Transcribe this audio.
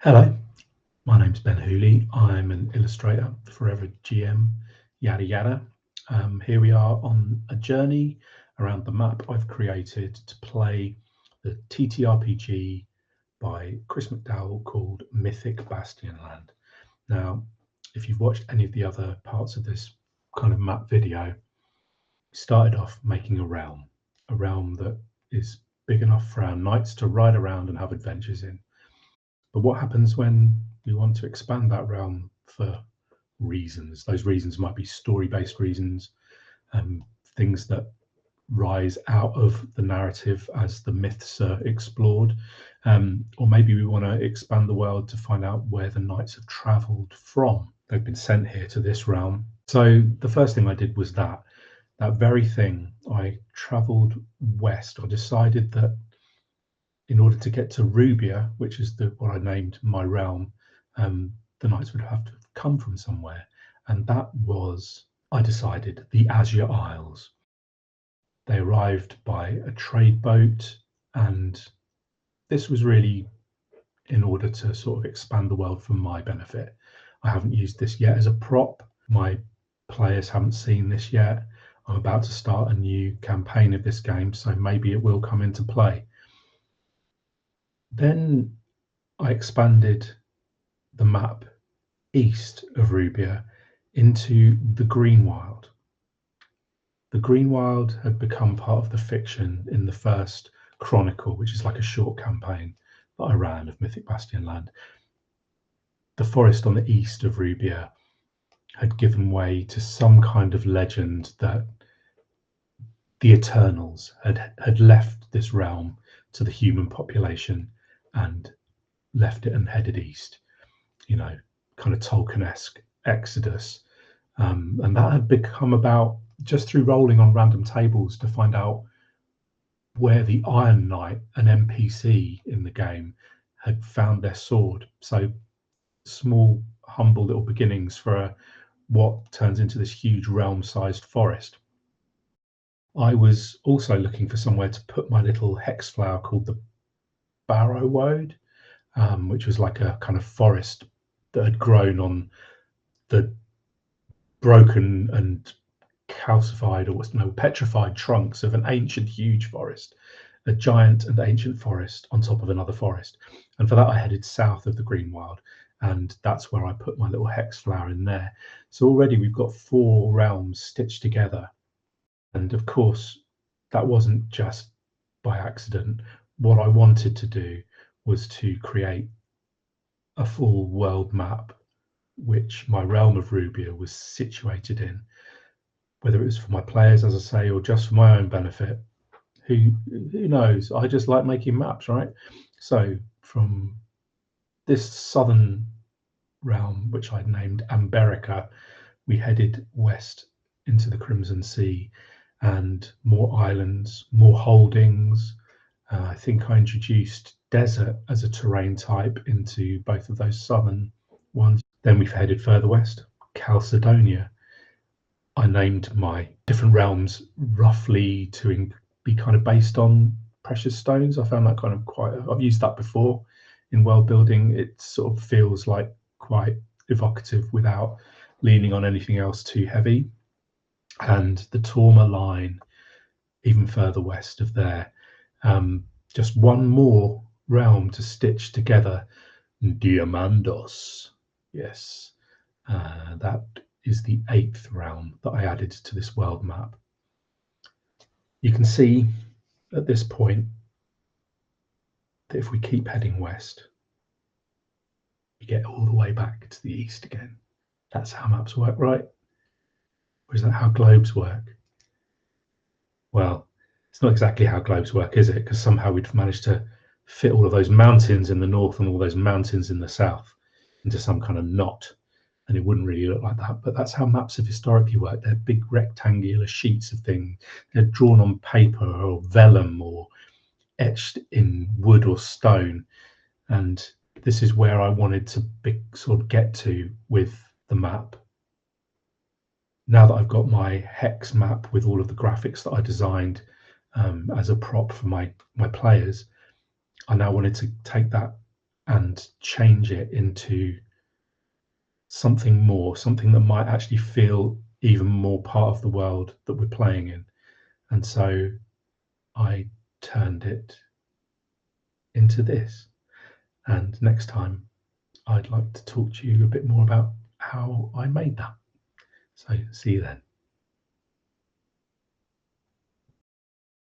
Hello, my name's Ben Hooley. I'm an illustrator, forever GM, yada yada. Here we are on a journey around the map I've created to play the TTRPG by Chris McDowell called Mythic Bastionland. Now, if you've watched any of the other parts of this kind of map video, we started off making a realm that is big enough for our knights to ride around and have adventures in. But what happens when we want to expand that realm for reasons? Those reasons might be story-based reasons, things that rise out of the narrative as the myths are explored, or maybe we want to expand the world to find out where the knights have travelled from. They've been sent here to this realm. So the first thing I did was that very thing. I travelled west. I decided that in order to get to Rubia, which is what I named my realm, the knights would have to have come from somewhere. And that was, I decided, the Azure Isles. They arrived by a trade boat, and this was really in order to sort of expand the world for my benefit. I haven't used this yet as a prop. My players haven't seen this yet. I'm about to start a new campaign of this game, so maybe it will come into play. Then I expanded the map east of Rubia into the Greenwild. The Greenwild had become part of the fiction in the first Chronicle, which is like a short campaign that I ran of Mythic Bastionland. The forest on the east of Rubia had given way to some kind of legend that the Eternals had left this realm to the human population and left it and headed east. You know, kind of Tolkien-esque exodus. And that had become about just through rolling on random tables to find out where the Iron Knight, an NPC in the game, had found their sword. So small, humble little beginnings for what turns into this huge realm-sized forest. I was also looking for somewhere to put my little hex flower called the Barrowwood, which was like a kind of forest that had grown on the broken and calcified or petrified trunks of an ancient huge forest, a giant and ancient forest on top of another forest. And for that I headed south of the Greenwild, and that's where I put my little hex flower in there. So already we've got 4 realms stitched together. And of course that wasn't just by accident. What I wanted to do was to create a full world map which my realm of Rubia was situated in, whether it was for my players, as I say, or just for my own benefit. Who knows? I just like making maps, right? So from this southern realm, which I'd named Amberica, we headed west into the Crimson Sea, and more islands, more holdings. I think I introduced desert as a terrain type into both of those southern ones. Then we've headed further west, Chalcedonia. I named my different realms roughly to be kind of based on precious stones. I found that kind of I've used that before in world building. It sort of feels like quite evocative without leaning on anything else too heavy. And the Torma line, even further west of there, just one more realm to stitch together. Diamandos. Yes, that is the 8th realm that I added to this world map. You can see at this point that if we keep heading west, we get all the way back to the east again. That's how maps work, right? Or is that how globes work? Well, it's not exactly how globes work, is it? Because somehow we'd managed to fit all of those mountains in the north and all those mountains in the south into some kind of knot, and it wouldn't really look like that. But that's how maps have historically worked. They're big rectangular sheets of things. They're drawn on paper or vellum or etched in wood or stone. And this is where I wanted to sort of get to with the map. Now that I've got my hex map with all of the graphics that I designed as a prop for my players, I now wanted to take that and change it into something more, something that might actually feel even more part of the world that we're playing in. And so I turned it into this. And next time, I'd like to talk to you a bit more about how I made that. So see you then.